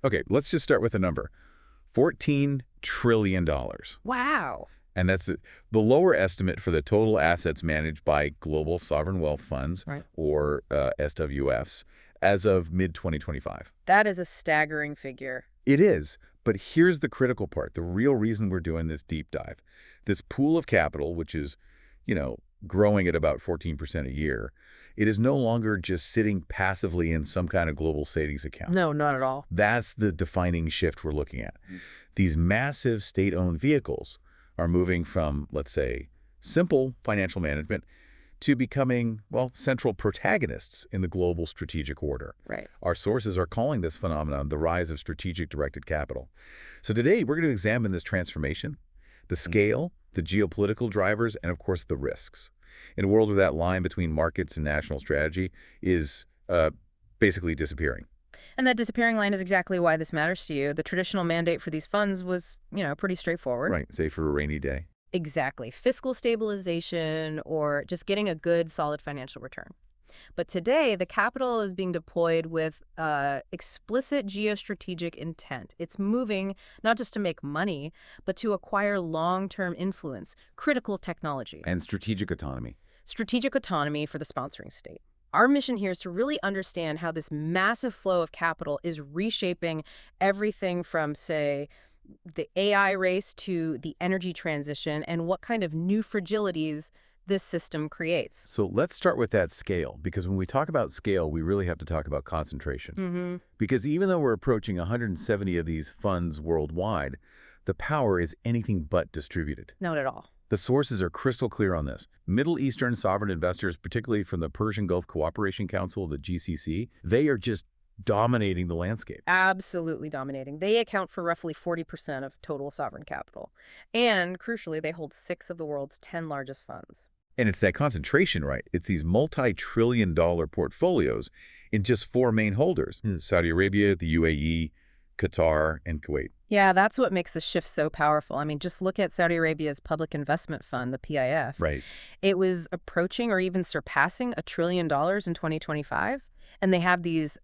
Okay, let's just start with a number. $14 trillion. Wow. And that's the lower estimate for the total assets managed by global sovereign wealth funds, Right. or SWFs, as of mid-2025. That is a staggering figure. It is, but here's the critical part, the real reason we're doing this deep dive. This pool of capital, which is, growing at about 14% a year, it is no longer just sitting passively in some kind of global savings account. No, not at all. That's the defining shift we're looking at. These massive state-owned vehicles are moving from, let's say, simple financial management to becoming, well, central protagonists in the global strategic order. Right. Our sources are calling this phenomenon the rise of strategic directed capital. So today, we're going to examine this transformation, the scale, the geopolitical drivers, and of course, the risks. In a world where that line between markets and national strategy is basically disappearing. And that disappearing line is exactly why this matters to you. The traditional mandate for these funds was, pretty straightforward. Right, say for a rainy day. Exactly. Fiscal stabilization or just getting a good, solid financial return. But today, the capital is being deployed with explicit geostrategic intent. It's moving not just to make money, but to acquire long-term influence, critical technology. And strategic autonomy. Strategic autonomy for the sponsoring state. Our mission here is to really understand how this massive flow of capital is reshaping everything from, say, the AI race to the energy transition and what kind of new fragilities this system creates. So let's start with that scale, because when we talk about scale, we really have to talk about concentration. Because even though we're approaching 170 of these funds worldwide, the power is anything but distributed. Not at all. The sources are crystal clear on this. Middle Eastern sovereign investors, particularly from the Persian Gulf Cooperation Council, the GCC, they are just dominating the landscape. Absolutely dominating. They account for roughly 40% of total sovereign capital. And crucially, they hold 6 of the world's 10 largest funds. And it's that concentration, right? It's these multi-trillion-dollar portfolios in just 4 main holders, Saudi Arabia, the UAE, Qatar, and Kuwait. Yeah, that's what makes the shift so powerful. I mean, just look at Saudi Arabia's Public Investment Fund, the PIF. Right. It was approaching or even surpassing $1 trillion in 2025, and they have these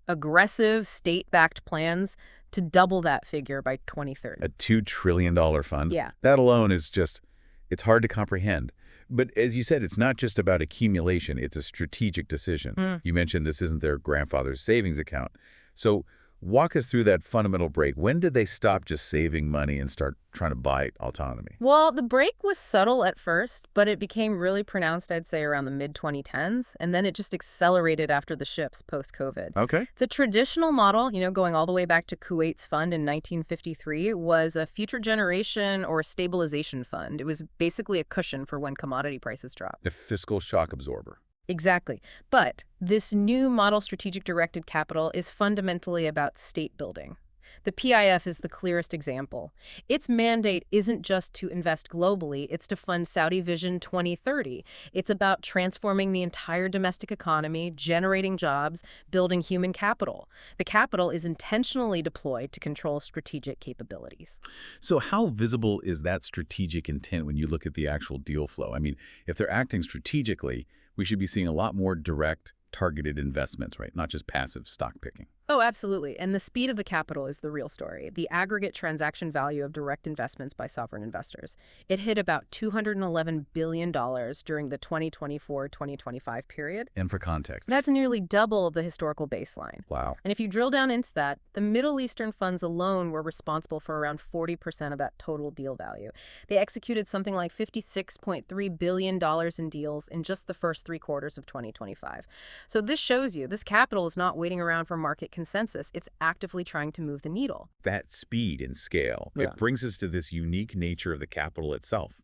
aggressive state-backed plans to double that figure by 2030. A $2 trillion fund? Yeah. That alone is just, it's hard to comprehend. But as you said, it's not just about accumulation. It's a strategic decision. You mentioned this isn't their grandfather's savings account. So walk us through that fundamental break. When did they stop just saving money and start trying to buy autonomy? Well, the break was subtle at first, but it became really pronounced, I'd say, around the mid-2010s, and then it just accelerated after the shifts post-COVID. Okay. The traditional model, going all the way back to Kuwait's fund in 1953, was a future generation or stabilization fund. It was basically a cushion for when commodity prices drop. A fiscal shock absorber. Exactly. But this new model strategic directed capital is fundamentally about state building. The PIF is the clearest example. Its mandate isn't just to invest globally, it's to fund Saudi Vision 2030. It's about transforming the entire domestic economy, generating jobs, building human capital. The capital is intentionally deployed to control strategic capabilities. So how visible is that strategic intent when you look at the actual deal flow? I mean, if they're acting strategically, we should be seeing a lot more direct, targeted investments, right? Not just passive stock picking. Oh, absolutely. And the speed of the capital is the real story. The aggregate transaction value of direct investments by sovereign investors. It hit about $211 billion during the 2024-2025 period. And for context. That's nearly double the historical baseline. Wow. And if you drill down into that, the Middle Eastern funds alone were responsible for around 40% of that total deal value. They executed something like $56.3 billion in deals in just the first 3 quarters of 2025. So this shows you this capital is not waiting around for market consensus. It's actively trying to move the needle. That speed and scale, it brings us to this unique nature of the capital itself.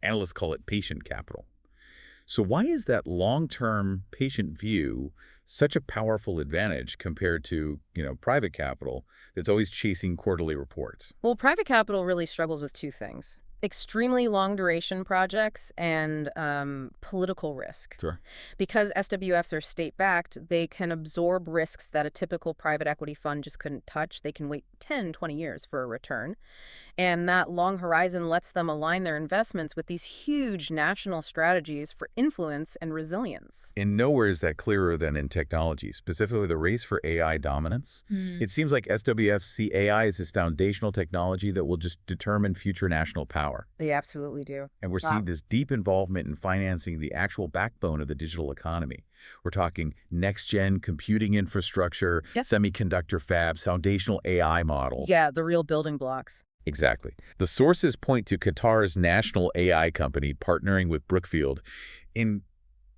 Analysts call it patient capital. So why is that long-term patient view such a powerful advantage compared to, private capital that's always chasing quarterly reports? Well, private capital really struggles with 2 things. Extremely long duration projects and political risk. Sure. Because SWFs are state-backed, they can absorb risks that a typical private equity fund just couldn't touch. They can wait 10, 20 years for a return. And that long horizon lets them align their investments with these huge national strategies for influence and resilience. And nowhere is that clearer than in technology, specifically the race for AI dominance. It seems like SWFs see AI as this foundational technology that will just determine future national power. They absolutely do. And we're seeing this deep involvement in financing the actual backbone of the digital economy. We're talking next-gen computing infrastructure, semiconductor fabs, foundational AI models. Yeah, the real building blocks. Exactly. The sources point to Qatar's national AI company partnering with Brookfield in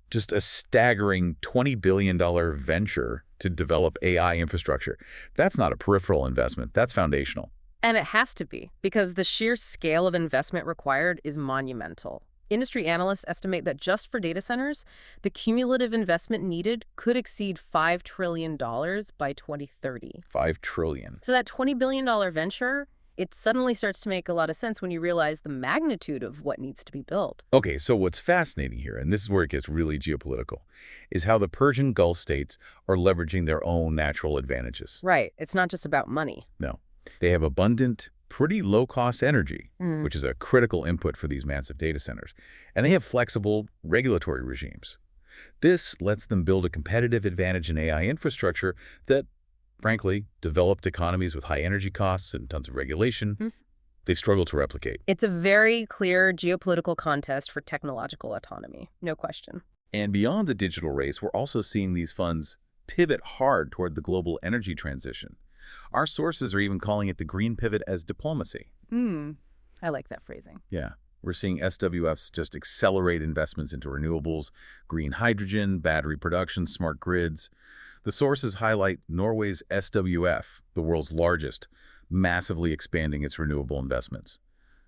just a staggering $20 billion venture to develop AI infrastructure. That's not a peripheral investment. That's foundational. And it has to be, because the sheer scale of investment required is monumental. Industry analysts estimate that just for data centers, the cumulative investment needed could exceed $5 trillion by 2030. $5 trillion. So that $20 billion venture, it suddenly starts to make a lot of sense when you realize the magnitude of what needs to be built. Okay, so what's fascinating here, and this is where it gets really geopolitical, is how the Persian Gulf states are leveraging their own natural advantages. Right. It's not just about money. No. They have abundant, pretty low-cost energy, which is a critical input for these massive data centers. And they have flexible regulatory regimes. This lets them build a competitive advantage in AI infrastructure that, frankly, developed economies with high energy costs and tons of regulation, they struggle to replicate. It's a very clear geopolitical contest for technological autonomy, no question. And beyond the digital race, we're also seeing these funds pivot hard toward the global energy transition. Our sources are even calling it the green pivot as diplomacy. I like that phrasing. Yeah. We're seeing SWFs just accelerate investments into renewables, green hydrogen, battery production, smart grids. The sources highlight Norway's SWF, the world's largest, massively expanding its renewable investments.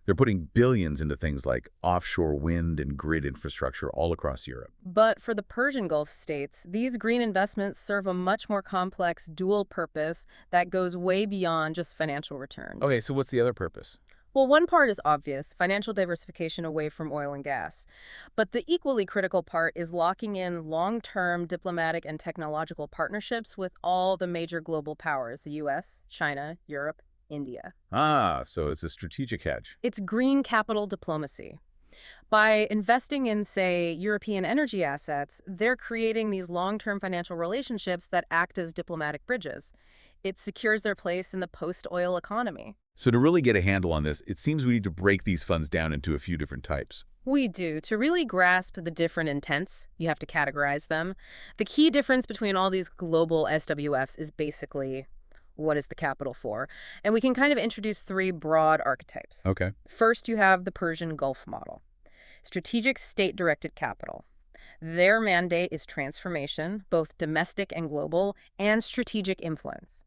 They're putting billions into things like offshore wind and grid infrastructure all across Europe. But for the Persian Gulf states, these green investments serve a much more complex dual purpose that goes way beyond just financial returns. Okay, so what's the other purpose? Well, one part is obvious, financial diversification away from oil and gas. But the equally critical part is locking in long-term diplomatic and technological partnerships with all the major global powers, the U.S., China, Europe, India. Ah, so it's a strategic hedge. It's green capital diplomacy. By investing in, say, European energy assets, they're creating these long-term financial relationships that act as diplomatic bridges. It secures their place in the post-oil economy. So to really get a handle on this, it seems we need to break these funds down into a few different types. We do. To really grasp the different intents, you have to categorize them. The key difference between all these global SWFs is basically what is the capital for? And we can kind of introduce three broad archetypes. Okay. First, you have the Persian Gulf model. Strategic state-directed capital. Their mandate is transformation, both domestic and global, and strategic influence.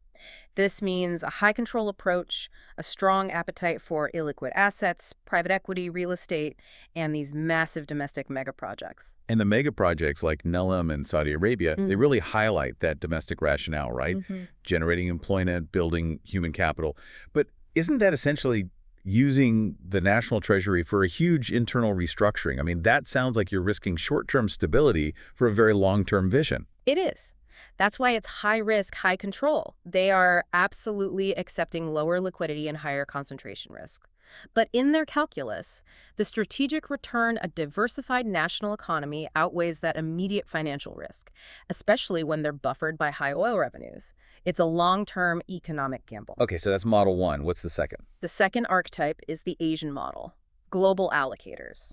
This means a high-control approach, a strong appetite for illiquid assets, private equity, real estate, and these massive domestic megaprojects. And the mega projects like Nelam and Saudi Arabia, they really highlight that domestic rationale, right? Generating employment, building human capital. But isn't that essentially using the national treasury for a huge internal restructuring? I mean, that sounds like you're risking short-term stability for a very long-term vision. It is. That's why it's high risk, high control. They are absolutely accepting lower liquidity and higher concentration risk. But in their calculus, the strategic return a diversified national economy outweighs that immediate financial risk, especially when they're buffered by high oil revenues. It's a long-term economic gamble. Okay, so that's model one. What's the second? The second archetype is the Asian model, global allocators.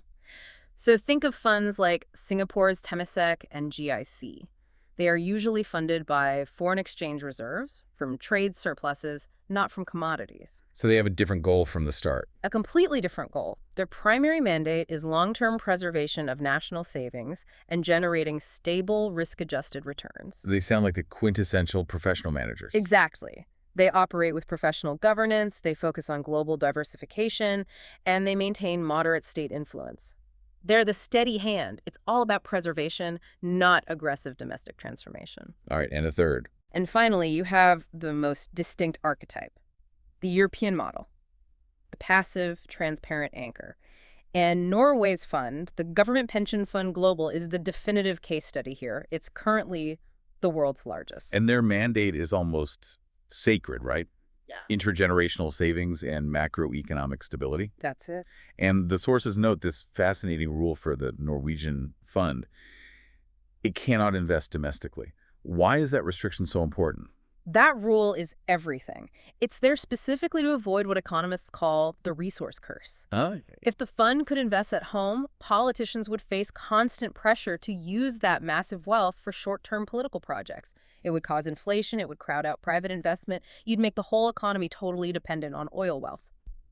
So think of funds like Singapore's Temasek and GIC. They are usually funded by foreign exchange reserves, from trade surpluses, not from commodities. So they have a different goal from the start. A completely different goal. Their primary mandate is long-term preservation of national savings and generating stable, risk-adjusted returns. They sound like the quintessential professional managers. Exactly. They operate with professional governance, they focus on global diversification, and they maintain moderate state influence. They're the steady hand. It's all about preservation, not aggressive domestic transformation. All right, and a third. And finally, you have the most distinct archetype, the European model, the passive, transparent anchor. And Norway's fund, the Government Pension Fund Global, is the definitive case study here. It's currently the world's largest. And their mandate is almost sacred, right? Yeah. Intergenerational savings and macroeconomic stability. That's it. And the sources note this fascinating rule for the Norwegian fund. It cannot invest domestically. Why is that restriction so important? That rule is everything. It's there specifically to avoid what economists call the resource curse. If the fund could invest at home, politicians would face constant pressure to use that massive wealth for short-term political projects. It would cause inflation, it would crowd out private investment, you'd make the whole economy totally dependent on oil wealth.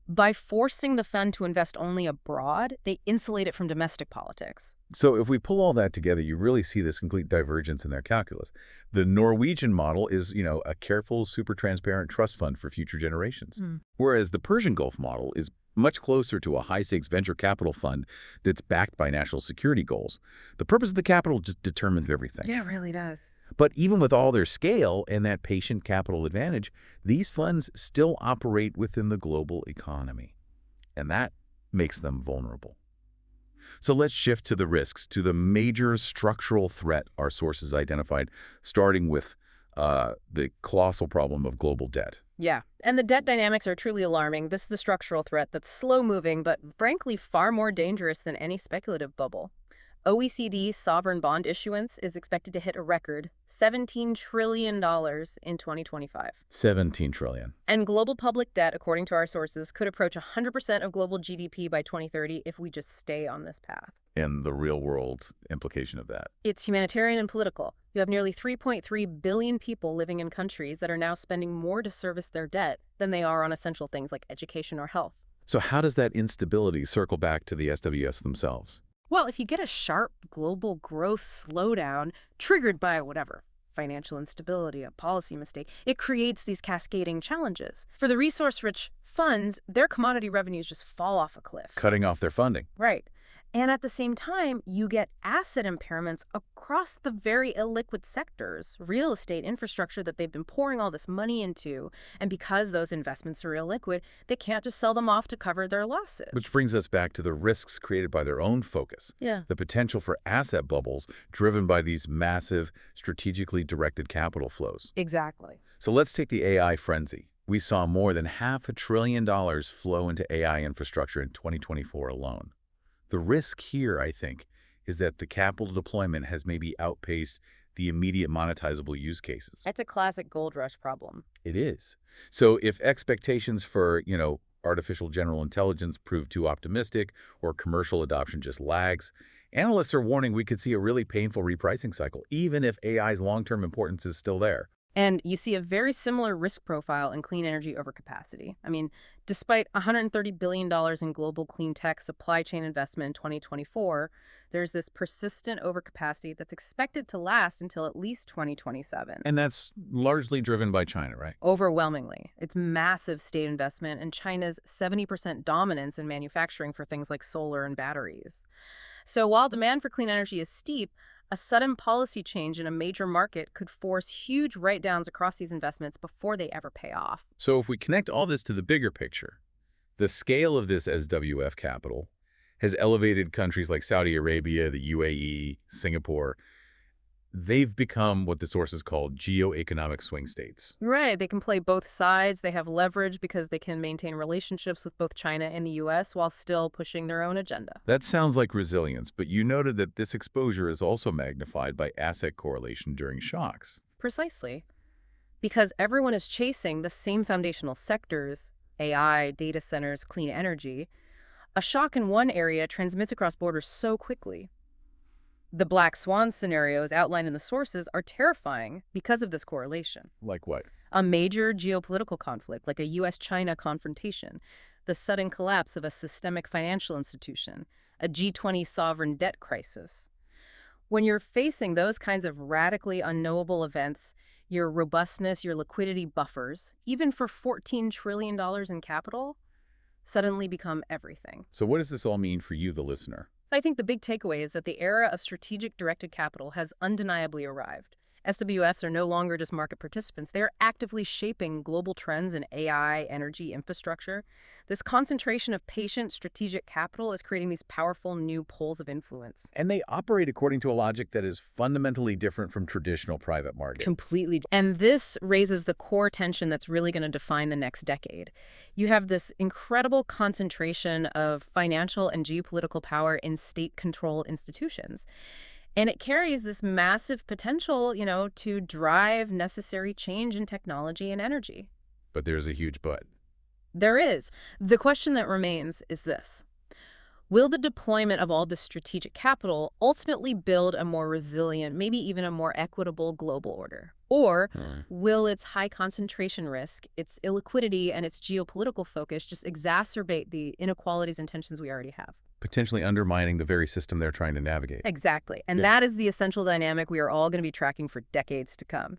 By forcing the fund to invest only abroad, they insulate it from domestic politics. So if we pull all that together, you really see this complete divergence in their calculus. The Norwegian model is, a careful, super transparent trust fund for future generations. Whereas the Persian Gulf model is much closer to a high-stakes venture capital fund that's backed by national security goals. The purpose of the capital just determines everything. Yeah, it really does. But even with all their scale and that patient capital advantage, these funds still operate within the global economy. And that makes them vulnerable. So let's shift to the risks, to the major structural threat our sources identified, starting with the colossal problem of global debt. Yeah, and the debt dynamics are truly alarming. This is the structural threat that's slow-moving, but frankly far more dangerous than any speculative bubble. OECD's sovereign bond issuance is expected to hit a record $17 trillion in 2025. 17 trillion. And global public debt, according to our sources, could approach 100% of global GDP by 2030 if we just stay on this path. And the real-world implication of that? It's humanitarian and political. You have nearly 3.3 billion people living in countries that are now spending more to service their debt than they are on essential things like education or health. So how does that instability circle back to the SWFs themselves? Well, if you get a sharp global growth slowdown triggered by whatever, financial instability, a policy mistake, it creates these cascading challenges. For the resource-rich funds, their commodity revenues just fall off a cliff. Cutting off their funding. Right. And at the same time, you get asset impairments across the very illiquid sectors, real estate, infrastructure that they've been pouring all this money into. And because those investments are illiquid, they can't just sell them off to cover their losses. Which brings us back to the risks created by their own focus. Yeah. The potential for asset bubbles driven by these massive, strategically directed capital flows. Exactly. So let's take the AI frenzy. We saw more than $500 billion flow into AI infrastructure in 2024 alone. The risk here, I think, is that the capital deployment has maybe outpaced the immediate monetizable use cases. That's a classic gold rush problem. It is. So if expectations for, artificial general intelligence prove too optimistic or commercial adoption just lags, analysts are warning we could see a really painful repricing cycle, even if AI's long-term importance is still there. And you see a very similar risk profile in clean energy overcapacity. I mean, despite $130 billion in global clean tech supply chain investment in 2024, there's this persistent overcapacity that's expected to last until at least 2027. And that's largely driven by China, right? Overwhelmingly. It's massive state investment and China's 70% dominance in manufacturing for things like solar and batteries. So while demand for clean energy is steep, a sudden policy change in a major market could force huge write-downs across these investments before they ever pay off. So if we connect all this to the bigger picture, the scale of this SWF capital has elevated countries like Saudi Arabia, the UAE, Singapore. They've become what the sources call geoeconomic swing states. Right. They can play both sides. They have leverage because they can maintain relationships with both China and the U.S. while still pushing their own agenda. That sounds like resilience, but you noted that this exposure is also magnified by asset correlation during shocks. Precisely. Because everyone is chasing the same foundational sectors, AI, data centers, clean energy, a shock in one area transmits across borders so quickly. The black swan scenarios outlined in the sources are terrifying because of this correlation. Like what? A major geopolitical conflict, like a U.S.-China confrontation, the sudden collapse of a systemic financial institution, a G20 sovereign debt crisis. When you're facing those kinds of radically unknowable events, your robustness, your liquidity buffers, even for $14 trillion in capital, suddenly become everything. So what does this all mean for you, the listener? I think the big takeaway is that the era of strategic directed capital has undeniably arrived, SWFs are no longer just market participants. They are actively shaping global trends in AI, energy, infrastructure. This concentration of patient strategic capital is creating these powerful new poles of influence. And they operate according to a logic that is fundamentally different from traditional private market. Completely. And this raises the core tension that's really going to define the next decade. You have this incredible concentration of financial and geopolitical power in state-controlled institutions. And it carries this massive potential, to drive necessary change in technology and energy. But there's a huge but. There is. The question that remains is this. Will the deployment of all this strategic capital ultimately build a more resilient, maybe even a more equitable global order? Or will its high concentration risk, its illiquidity, and its geopolitical focus just exacerbate the inequalities and tensions we already have? Potentially undermining the very system they're trying to navigate. Exactly. And that is the essential dynamic we are all going to be tracking for decades to come.